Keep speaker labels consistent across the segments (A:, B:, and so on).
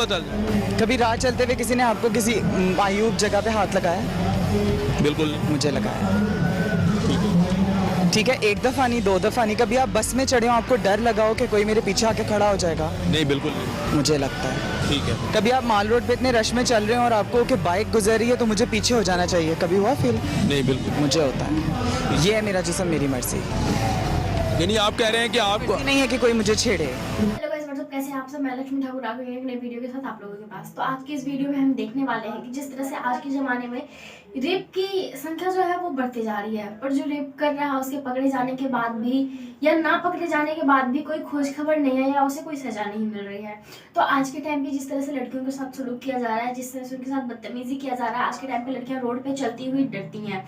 A: पता चल जाए।
B: कभी राह चलते हुए किसी ने आपको किसी मायूब जगह पे हाथ लगाया?
A: बिल्कुल नहीं।
B: मुझे लगाया। ठीक है, एक दफ़ा नहीं, दो दफ़ा नहीं। कभी आप बस में चढ़े हो, आपको डर लगा हो कि कोई मेरे पीछे आके खड़ा हो जाएगा?
A: नहीं, बिल्कुल नहीं।
B: मुझे लगता है।
A: ठीक है।
B: कभी आप माल रोड पे इतने रश में चल रहे हो और आपको कि बाइक गुजर रही है तो मुझे पीछे हो जाना चाहिए, कभी हुआ फील?
A: नहीं, बिल्कुल।
B: मुझे होता है। ये है मेरा जिस्म, मेरी मर्जी।
A: यानी आप कह रहे हैं कि आपको
B: नहीं है कि कोई मुझे छेड़े।
C: हेलो गाइस, व्हाट्सअप, कैसे हैं आप सब? मैं लक्ष्मी ठाकुर आ गई हूं एक नई वीडियो के साथ आप लोगों के पास। तो आज की इस वीडियो में हम देखने वाले हैं कि जिस तरह से आज के ज़माने में रेप की संख्या जो है वो बढ़ती जा रही है, पर जो रेप कर रहा है उसके पकड़े जाने के बाद भी या ना पकड़े जाने के बाद भी कोई खोज खबर नहीं है या उसे कोई सजा नहीं मिल रही है। तो आज के टाइम पे जिस तरह से लड़कियों के साथ सलूक किया जा रहा है, जिस तरह से उनके साथ बदतमीजी किया जा रहा है, आज के टाइम पे लड़कियां रोड पे चलती हुई डरती हैं।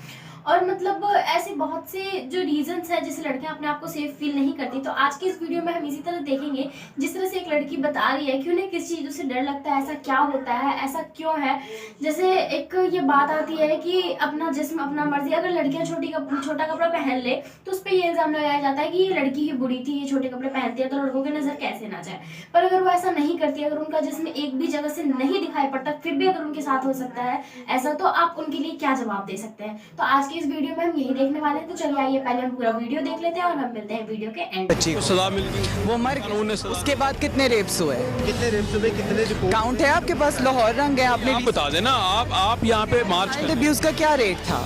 C: और मतलब ऐसे बहुत से जो रीजंस है जिससे लड़कियां अपने आप को सेफ फील नहीं करती। तो आज की इस वीडियो में हम इसी तरह देखेंगे जिस तरह से एक लड़की बता रही है कि उन्हें किस चीज़ों से डर लगता है, ऐसा क्या होता है, ऐसा क्यों है। जैसे एक ये बात आती है कि अपना जिस्म अपना मर्जी, अगर लड़कियां छोटा कपड़ा पहन ले तो उस पर ये इल्ज़ाम लगाया जाता है कि ये लड़की ही बुरी थी, ये छोटे कपड़े पहनती है तो लड़कों की नज़र कैसे ना जाए। पर अगर वो ऐसा नहीं करती, अगर उनका जिस्म एक भी जगह से नहीं दिखाई पड़ता, फिर भी अगर उनके साथ हो सकता है ऐसा, तो आप उनके लिए क्या जवाब दे सकते हैं। तो आज की इस वीडियो में हम यही देखने वाले हैं। तो चलिए आइए पहले हम पूरा वीडियो देख लेते हैं और हम मिलते हैं वीडियो के एंड।
B: बच्ची
A: को सजा मिल गई,
B: वो मर
A: कानून ने सजा।
B: उसके बाद कितने रेप्स हुए?
D: कितने रेप्स हुए, कितने रिपोर्ट
B: काउंट है आपके पास? लाहौर रंग है, आपने
A: आप बता देना। आप यहाँ पे मार्च
B: चाइल्ड
A: कर,
B: अब्यूज का क्या रेट था?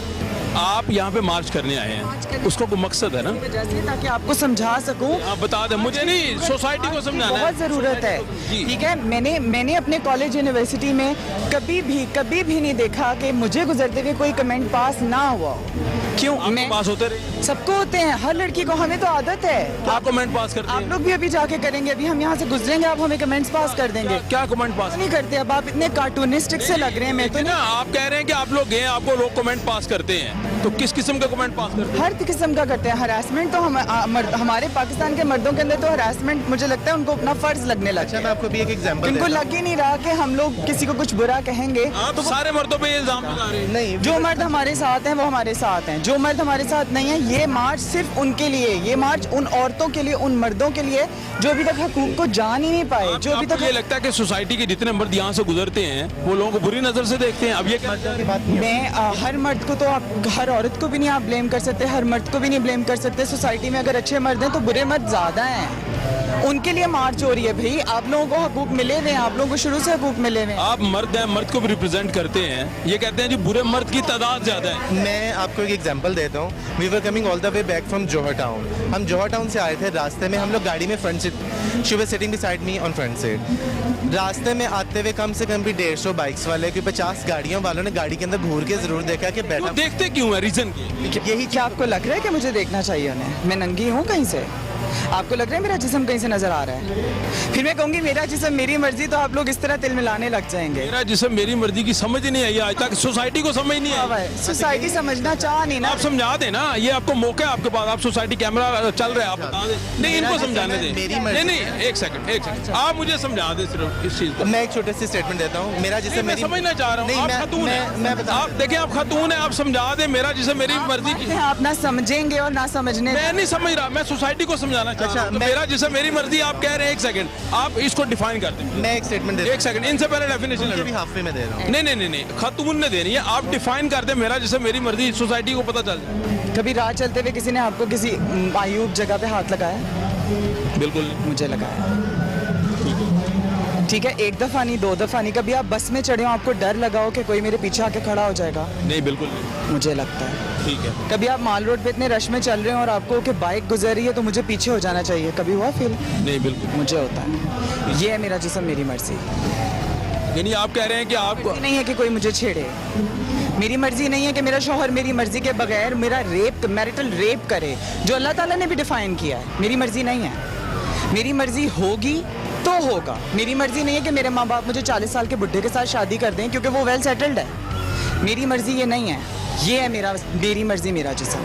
A: आप यहाँ पे मार्च करने आए हैं, उसको कोई मकसद है ना?
B: जैसे ताकि आपको समझा सकूं।
A: आप बता दें, मुझे नहीं, सोसाइटी को समझाना है।
B: बहुत ज़रूरत है।
A: जी।
B: ठीक है, मैंने अपने कॉलेज यूनिवर्सिटी में कभी भी नहीं देखा कि मुझे गुजरते हुए कोई कमेंट पास ना हुआ। क्यों?
A: आपके पास होते रहे,
B: सबको होते हैं, हर लड़की को, हमें तो आदत है।
A: आप कमेंट पास करते
B: आप
A: हैं?
B: लोग भी अभी जाके करेंगे, अभी हम यहाँ से गुजरेंगे, आप हमें कमेंट्स पास कर देंगे।
A: क्या कमेंट पास
B: नहीं करते, अब आप इतने कार्टूनिस्टिक से लग रहे हैं। मैं तो
A: ना, आप कह रहे हैं कि आप लोग गए, आपको लोग कमेंट पास करते हैं, तो किस किस्म का कमेंट पास करते हैं?
B: हर किस्म का करते हैं। हरासमेंट तो हमारे पाकिस्तान के मर्दों के अंदर तो हरासमेंट मुझे लगता है उनको अपना फर्ज लगने लगा।
D: अच्छा, मैं आपको भी एक एग्जांपल
B: इनको
D: देता
B: लग ही नहीं रहा कि हम लोग किसी को कुछ बुरा कहेंगे।
A: आप तो सारे मर्दों पे इल्जाम लगा रहे हैं।
D: हूं। नहीं,
B: जो मर्द हमारे साथ हैं वो हमारे साथ हैं, जो मर्द हमारे साथ नहीं है, ये मार्च सिर्फ उनके लिए, ये मार्च उन औरतों के लिए, उन मर्दों के लिए जो अभी तक हकूक को जान ही नहीं पाए, जो अभी तक।
A: ये लगता है कि सोसाइटी के जितने मर्द यहाँ से गुजरते हैं वो लोगों को बुरी नजर से देखते हैं। अब ये
D: मर्दों की बात नहीं है।
B: मैं हर मर्द को तो आप, हर औरत को भी नहीं आप ब्लेम कर सकते, हर मर्द को भी नहीं ब्लेम कर सकते। सोसाइटी में अगर अच्छे मर्द हैं तो बुरे मर्द ज़्यादा हैं, उनके लिए मार्च हो रही है। भाई आप लोगों को हकूक मिले हुए हैं, आप लोगों को शुरू से हकूक मिले हुए हैं।
A: आप मर्द हैं, मर्द को भी रिप्रेजेंट करते हैं, ये कहते हैं जी बुरे मर्द की तादाद ज्यादा है।
D: मैं आपको एक एग्जांपल देता हूँ। We were coming all the way back from Johar Town. हम जोहर टाउन से आए थे, रास्ते में हम लोग गाड़ी में front seat, she was sitting beside me on front seat. रास्ते में आते हुए कम से कम भी 150 बाइक्स वाले की 50 गाड़ियों वालों ने गाड़ी के अंदर घूर के जरूर देखा कि
A: वो
D: बैठा।
A: देखते क्यों है, रीजन
B: यही क्या आपको लग रहा है कि मुझे देखना चाहिए उन्हें? मैं नंगी हूँ कहीं से? आपको लग रहा है मेरा जिस्म कहीं से नजर आ रहा है? फिर मैं कहूँगी मेरा जिस्म मेरी मर्जी, तो आप लोग इस तरह तिल मिलाने लग जाएंगे।
A: मेरा जिसम मेरी मर्जी की समझ ही नहीं आई आज तक, सोसाइटी को समझ नहीं आई।
B: सोसाइटी समझना चाह नहीं ना।
A: आप समझा दें ना, ये आपको मौका है आपके पास, आप सोसाइटी कैमरा चल रहा है, आप बता दें। नहीं, इनको समझाने दें।
D: मेरी मर्जी।
A: नहीं, एक सेकंड, आप मुझे समझा दें सिर्फ इस चीज को।
D: मैं एक छोटे से स्टेटमेंट देता हूँ। मेरा जिसम
A: मैं
D: मेरी
A: समझना चाह रहा हूँ,
D: नहीं,
A: आप
D: मैं-
A: खातून हैं।
D: मैं बता-
A: आप देखिए, आप खातून हैं, आप समझा दें मेरा जिसम मेरी मर्जी की।
B: आप ना समझेंगे और ना समझने।
A: मैं नहीं समझ रहा, मैं सोसाइटी को समझाना चाह रहा हूं। तो मेरा जिसम मेरी मर्जी आप कह रहे हैं, एक सेकंड आप इसको डिफाइन कर दें।
D: मैं एक स्टेटमेंट देता
A: एक सेकंड, इनसे पहले डेफिनेशन
D: हूँ,
A: ले
D: भी
A: लो।
D: हाफ वे में दे रहा हूँ।
A: नहीं, खातून ने देनी है, आप डिफाइन कर दें मेरा जिसम मेरी मर्जी, सोसाइटी को पता चल जाए।
B: कभी राह चलते हुए किसी ने आपको किसी मायूब जगह पे हाथ लगाया?
A: बिल्कुल नहीं।
B: मुझे लगाया। ठीक है, एक दफ़ा नहीं, दो दफ़ा नहीं। कभी आप बस में चढ़े हो, आपको डर लगा हो कि कोई मेरे पीछे आके खड़ा हो जाएगा?
A: नहीं, बिल्कुल नहीं।
B: मुझे लगता है।
A: ठीक है।
B: कभी आप माल रोड पे इतने रश में चल रहे हो और आपको कि बाइक गुजर रही है तो मुझे पीछे हो जाना चाहिए, कभी हुआ फील?
A: नहीं, बिल्कुल।
B: मुझे होता है। ये है मेरा जिस्म, मेरी मर्जी।
A: यानी आप कह रहे हैं कि आपको
B: नहीं है कि कोई मुझे छेड़े। मेरी मर्जी नहीं है कि मेरा शौहर मेरी मर्जी के बगैर मेरा मैरिटल रेप करे, जो अल्लाह ताला ने भी डिफाइन किया है। मेरी मर्जी नहीं है। मेरी मर्जी होगी तो होगा। मेरी मर्जी नहीं है कि मेरे माँ बाप मुझे 40 साल के बुढ़े के साथ शादी कर दें क्योंकि वो वेल सेटल्ड है। मेरी मर्जी ये नहीं है। ये है मेरी मर्जी, मेरा जिस्म।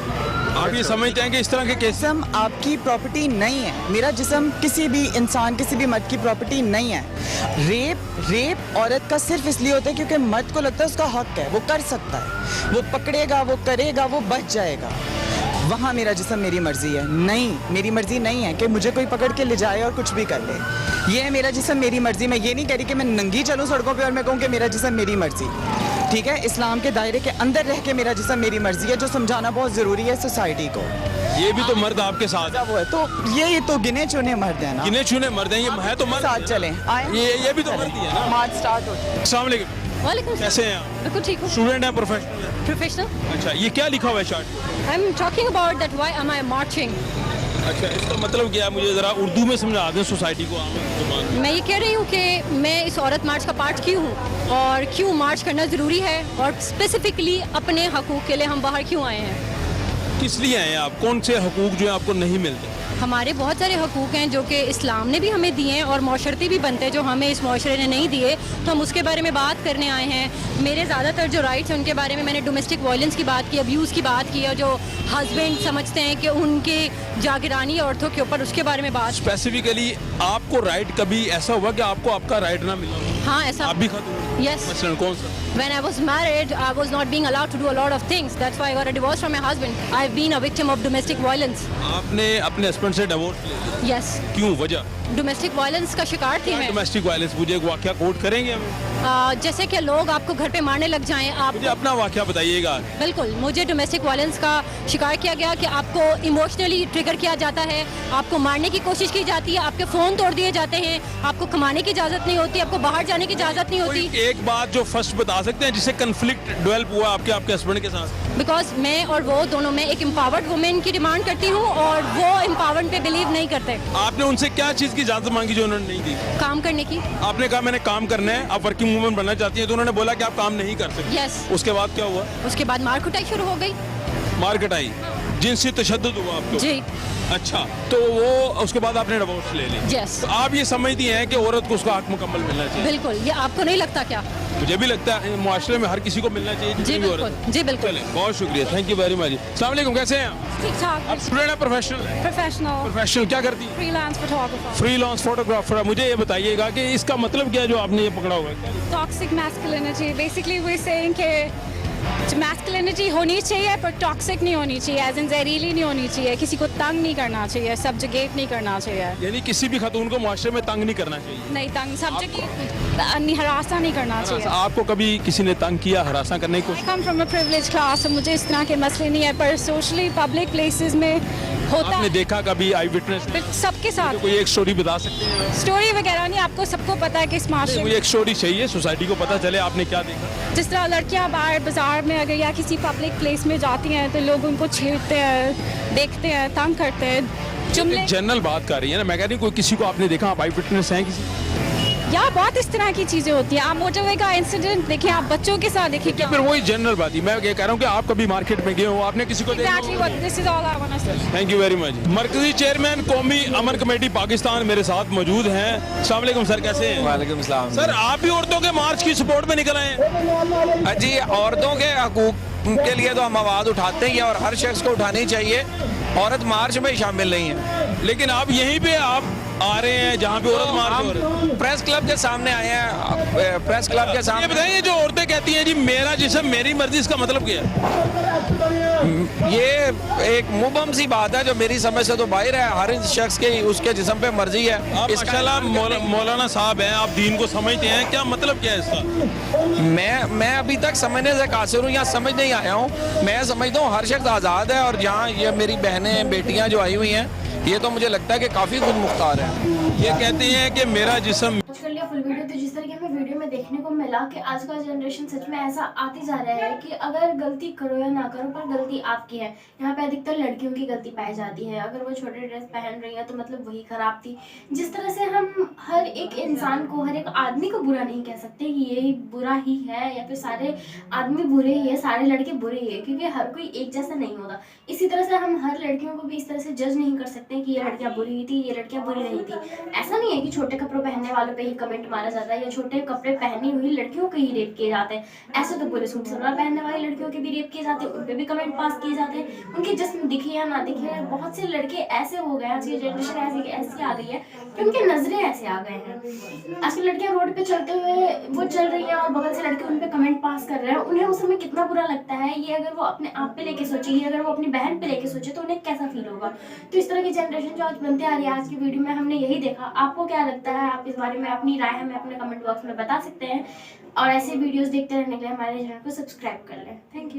A: आप ये समझते हैं कि इस तरह के केस
B: जिस्म आपकी प्रॉपर्टी नहीं है। मेरा जिस्म किसी भी इंसान, किसी भी मर्द की प्रॉपर्टी नहीं है। रेप औरत का सिर्फ इसलिए होता है क्योंकि मर्द को लगता है उसका हक है, वो कर सकता है, वो पकड़ेगा, वो करेगा, वो बच जाएगा। वहाँ मेरा जिस्म, मेरी मर्जी है। नहीं, मेरी मर्जी नहीं है कि मुझे कोई पकड़ के ले जाए और कुछ भी कर ले। ये है मेरा जिस्म मेरी मर्जी। मैं ये नहीं कह रही कि मैं नंगी चलूँ सड़कों पे और मैं कहूँ कि मेरा जिस्म मेरी मर्जी। ठीक है, इस्लाम के दायरे के अंदर रह के मेरा जिस्म मेरी मर्जी है, जो समझाना बहुत ज़रूरी है सोसाइटी को।
A: ये भी तो मर्द आपके साथ है।
B: वो है तो ये तो गिने चुने मर्द हैं ना,
A: गिने चुने मर्द हैं, ये है तो मर्द
B: साथ चलें आए।
A: ये भी तो मर्द ही है ना।
B: मार्च स्टार्ट हो।
A: अस्सलाम वालेकुम,
E: वालेकुम
A: कैसे हैं आप?
E: बिल्कुल ठीक हूँ।
A: स्टूडेंट हैं, प्रोफेशनल हैं?
E: प्रोफेशनल।
A: अच्छा, ये क्या लिखा हुआ है shirt?
E: I am talking about that why am I marching.
A: अच्छा, इसका मतलब क्या है, मुझे ज़रा उर्दू में समझा दें सोसाइटी को, आम जुबान में।
E: मैं ये कह रही हूँ कि मैं इस औरत मार्च का पार्ट क्यों हूँ और क्यों मार्च करना ज़रूरी है और स्पेसिफिकली अपने हकूक़ के लिए हम बाहर क्यों आए हैं।
A: किस लिए आए हैं आप? कौन से हकूक जो है आपको नहीं मिलते?
E: हमारे बहुत सारे हकूक़ हैं जो कि इस्लाम ने भी हमें दिए हैं और माशरती भी बनते हैं जो हमें इस माशरे ने नहीं दिए, तो हम उसके बारे में बात करने आए हैं। मेरे ज़्यादातर जो राइट्स हैं उनके बारे में मैंने डोमेस्टिक वायलेंस की बात की, अब्यूज़ की बात की, और जो हस्बैंड समझते हैं कि उनके जागीरानी औरतों के ऊपर, उसके बारे में बात।
A: स्पेसिफिकली आपको राइट कभी ऐसा हुआ कि आपको आपका राइट ना मिला?
E: हाँ, ऐसा।
A: आप भी खातून?
E: Yes.
A: मसलन कौन सा?
E: When I was married, I was not being allowed to do a lot of things. That's why I got a divorce from my husband. I've been a victim of domestic violence.
A: आपने अपने husband से divorce ले लिया?
E: Yes.
A: क्यों, वजह?
E: Domestic violence का शिकार थी मैं।
A: डोमेस्टिक वायलेंस, मुझे एक वाकया कोट करेंगे हमें?
E: जैसे कि लोग आपको घर पे मारने लग जाएं, आप
A: मुझे अपना वाकया बताइएगा।
E: बिल्कुल। मुझे डोमेस्टिक वायलेंस का शिकार किया गया कि आपको इमोशनली ट्रिगर किया जाता है, आपको मारने की कोशिश की जाती है, आपके फ़ोन तोड़ दिए जाते हैं, आपको कमाने की इजाज़त नहीं होती, आपको बाहर जाने की इजाज़त नहीं होती।
A: कोई एक बात जो फर्स्ट बता सकते हैं जिससे कन्फ्लिक्ट डेवलप हुआ आपके हस्बैंड के साथ?
E: बिकॉज मैं और वो दोनों, मैं एक एम्पावर्ड वुमेन की डिमांड करती हूँ और वो एम्पावर्ड पे बिलीव नहीं करते।
A: आपने उनसे क्या चीज़ की इजाज़त मांगी जो उन्होंने नहीं दी?
E: काम करने की।
A: आपने कहा मैंने काम करना है, आप वर्किंग वूमेन बनना चाहती हैं, तो उन्होंने बोला कि आप काम नहीं कर सकते।
E: Yes.
A: उसके बाद क्या हुआ?
E: उसके बाद मार कुटाई शुरू हो गई।
A: मार कटाई, जिनसी तशद्दुद हुआ आपको?
E: जी।
A: अच्छा, तो वो उसके बाद आपने डिवोर्स ले लिया?
E: Yes.
A: तो आप ये समझती हैं कि औरत को उसका हक मुकम्मल मिलना चाहिए?
E: बिल्कुल। ये आपको नहीं लगता क्या?
A: मुझे भी लगता है मुआशरे में हर किसी को मिलना चाहिए,
E: जी
A: जितनी भी
E: बिल्कुल,
A: औरत।
E: जी बिल्कुल।
A: चलें, बहुत शुक्रिया, थैंक यू वेरी मच। अस्सलाम वालेकुम, कैसे हैं आप?
F: ठीक ठाक।
A: आप स्टूडेंट हैं, प्रोफेशनल?
F: प्रोफेशनल
A: प्रोफेशनल क्या करती हैं?
F: Freelance photographer.
A: Freelance photographer. मुझे ये बताइएगा कि इसका मतलब क्या है जो आपने ये पकड़ा हुआ है?
F: Toxic masculinity, basically we saying कि मैस्कुलिनिटी होनी चाहिए पर टॉक्सिक नहीं होनी चाहिए, एज इन जहरीली नहीं होनी चाहिए, किसी को तंग नहीं करना चाहिए, सब्जुगेट नहीं करना चाहिए।
A: यानी किसी भी खातून को मुआशरे में तंग नहीं करना चाहिए?
F: नहीं तंग, सब्जुगेट, हरासा नहीं करना चाहिए।
A: आपको कभी किसी ने तंग किया, हरासा करने की
F: आई
A: कोशिश?
F: Come from a privilege class, मुझे इस तरह के मसले नहीं है, पर सोशली पब्लिक प्लेसेस में होता
A: आपने
F: है।
A: देखा कभी आई विटनेस?
F: सबके साथ
A: कोई एक स्टोरी बता सकते हैं?
F: स्टोरी वगैरह नहीं, आपको सबको पता है कि इस माशरे
A: मुझे
F: में
A: एक स्टोरी चाहिए, सोसाइटी को पता चले आपने क्या देखा।
F: जिस तरह लड़कियां बाहर बाजार में अगर या किसी पब्लिक प्लेस में जाती हैं तो लोग उनको छेड़ते हैं, देखते हैं, तंग करते हैं, जुमले।
A: जनरल बात कर रही है ना, मैं कह रही हूँ कोई किसी को आपने देखा, आप आई विटनेस हैं किसी?
F: या बहुत इस तरह की चीजें होती हैं। आप मोटरवे का इंसिडेंट देखिए, आप बच्चों के साथ देखिए क्या।
A: फिर वही जनरल बात ही मैं ये कह रहा हूँ कि आप कभी मार्केट में गए हो, आपने किसी को देखा?
F: Exactly what this is all I want to say.
A: Thank you very much. मरकजी चेयरमैन कौमी अमन कमेटी पाकिस्तान मेरे साथ मौजूद हैं। अस्सलाम वालेकुम सर, कैसे हैं?
G: वालेकुम सलाम।
A: सर, आप भी औरतों के मार्च की सपोर्ट में निकल आए हैं?
G: जी, औरतों के हकूक के लिए तो हम आवाज़ उठाते ही हैं और हर शख्स को उठानी चाहिए। औरत मार्च में शामिल नहीं है,
A: लेकिन आप यहीं पे आप आ रहे हैं जहाँ पे औरत मार्च हो रही है।
G: हम प्रेस क्लब के सामने आए हैं। प्रेस क्लब के
A: ये
G: सामने
A: बताइए, जो औरतें कहती हैं जी मेरा जिस्म मेरी मर्जी, इसका मतलब क्या है?
G: ये एक मुबहम सी बात है जो मेरी समझ से तो बाहर है। हर शख्स के उसके जिस्म पे मर्जी है।
A: आप माशाल्लाह मौलाना साहब हैं, आप दीन को समझते हैं, क्या मतलब क्या है इसका?
G: मैं अभी तक समझने से कासिर हूँ या समझ नहीं आया हूँ। मैं समझता हूँ हर शख्स आज़ाद है, और जहाँ ये मेरी बहनें बेटियाँ जो आई हुई हैं, ये तो मुझे लगता है कि काफ़ी खुद मुख्तार है।
A: ये कहती हैं कि मेरा जिस्म।
C: कर लिया फुल वीडियो। तो जिस तरह की हमें वीडियो में देखने को मिला कि आज का जनरेशन सच में ऐसा आती जा रहा है कि अगर गलती करो या ना करो पर गलती आपकी है। यहाँ पे अधिकतर लड़कियों की गलती पाई जाती है। अगर वो छोटे ड्रेस पहन रही है तो मतलब वही खराब थी। जिस तरह से हम हर एक इंसान को, हर एक आदमी को बुरा नहीं कह सकते कि ये बुरा ही है या फिर सारे आदमी बुरे ही है, सारे लड़के बुरे ही है, क्योंकि हर कोई एक जैसा नहीं होता। इसी तरह से हम हर लड़कियों को भी इस तरह से जज नहीं कर सकते कि ये लड़कियां बुरी थी, ये लड़कियां बुरी नहीं थी। ऐसा नहीं है कि छोटे कपड़े पहनने वालों पे ही कमेंट मारा जाता है या छोटे कपड़े पहनी हुई लड़कियों को ही रेप किए जाते हैं। ऐसे तो पूरे सूट सलवार पहनने वाली लड़कियों के भी रेप किए जाते हैं, उन पे भी कमेंट पास किए जाते हैं। उनके जिस्म दिखे या ना दिखे, बहुत से लड़के ऐसे हो गए, आज की जनरेशन ऐसी आ गई है कि उनके नजरें ऐसे आ गए हैं। आजकल लड़कियां रोड पे चलते हुए वो चल रही हैं और बगल से लड़के उन पे कमेंट पास कर रहे हैं, उन्हें उस समय कितना बुरा लगता है। ये अगर वो अपने आप पे लेके सोचे, ये अगर वो अपनी बहन पे लेके सोचे तो उन्हें कैसा फील होगा। तो इस तरह की जनरेशन जो आज बनते आ रही है, आज की वीडियो में हमने यही देखा। आपको क्या लगता है? आप इस बारे में अपनी राय हमें अपने कमेंट बॉक्स में बता सकते हैं और ऐसे वीडियोस देखते रहने के लिए हमारे चैनल को सब्सक्राइब कर लें। Thank you.